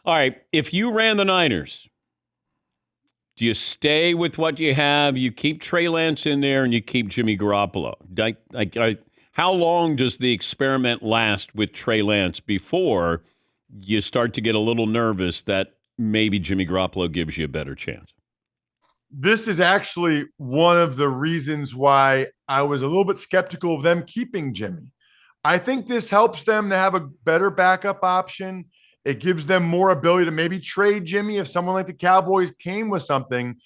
All right. If you ran the Niners, do you stay with what you have? You keep Trey Lance in there and you keep Jimmy Garoppolo. How long does the experiment last with Trey Lance before you start to get a little nervous that maybe Jimmy Garoppolo gives you a better chance? This is actually one of the reasons why I was a little bit skeptical of them keeping Jimmy. I think this helps them to have a better backup option. It gives them more ability to maybe trade Jimmy if someone like the Cowboys came with something.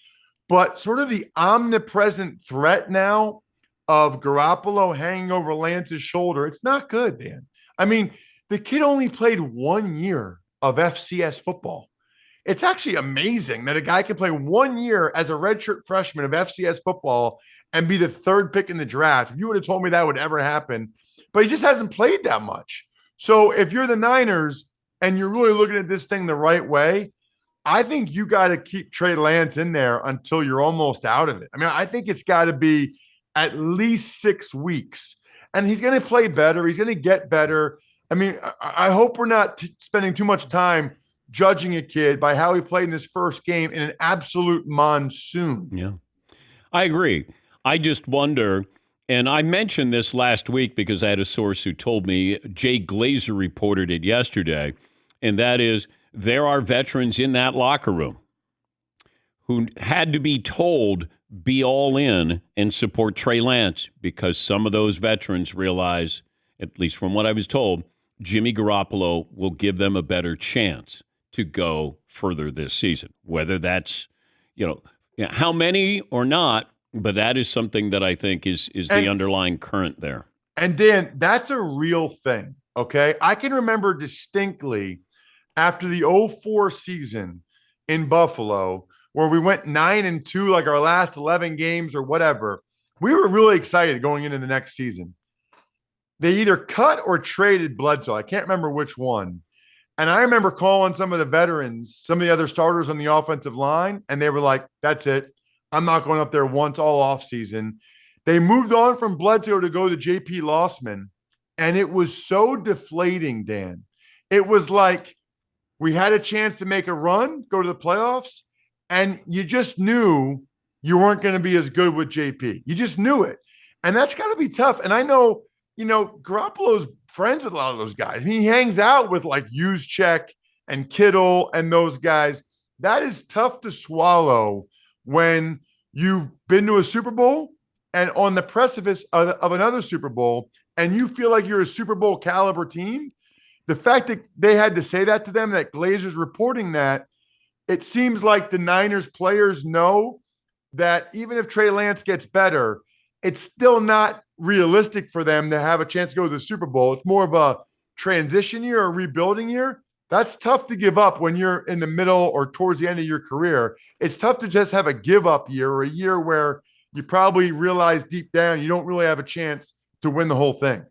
But sort of the omnipresent threat now of Garoppolo hanging over Lance's shoulder, it's not good, Dan. I mean, the kid only played 1 year of FCS football. It's actually amazing that a guy can play 1 year as a redshirt freshman of FCS football and be the third pick in the draft. If you would have told me that would ever happen, but he just hasn't played that much. So if you're the Niners and you're really looking at this thing the right way, I think you got to keep Trey Lance in there until you're almost out of it. I mean, I think it's got to be at least 6 weeks, and he's going to play better. He's going to get better. I mean, I hope we're not spending too much time judging a kid by how he played in his first game in an absolute monsoon. Yeah, I agree. I just wonder, and I mentioned this last week because I had a source who told me, Jay Glazer reported it yesterday, and that is there are veterans in that locker room who had to be told be all in and support Trey Lance because some of those veterans realize, at least from what I was told, Jimmy Garoppolo will give them a better chance to go further this season. Whether that's, how many or not, but that is something that I think is the underlying current there. And Dan, that's a real thing. Okay. I can remember distinctly after the '04 season in Buffalo, where we went 9-2, like our last 11 games or whatever. We were really excited going into the next season. They either cut or traded Bledsoe. I can't remember which one. And I remember calling some of the veterans, some of the other starters on the offensive line, and they were like, that's it. I'm not going up there once all offseason. They moved on from Bledsoe to go to JP Lossman, and it was so deflating, Dan. It was like we had a chance to make a run, go to the playoffs, and you just knew you weren't going to be as good with JP. You just knew it. And that's got to be tough. And I know, Garoppolo's friends with a lot of those guys. I mean, he hangs out with like Juszczyk and Kittle and those guys. That is tough to swallow when you've been to a Super Bowl and on the precipice of another Super Bowl, and you feel like you're a Super Bowl caliber team. The fact that they had to say that to them, that Glazer's reporting that, it seems like the Niners players know that even if Trey Lance gets better, it's still not realistic for them to have a chance to go to the Super Bowl. It's more of a transition year, a rebuilding year. That's tough to give up when you're in the middle or towards the end of your career. It's tough to just have a give up year or a year where you probably realize deep down you don't really have a chance to win the whole thing.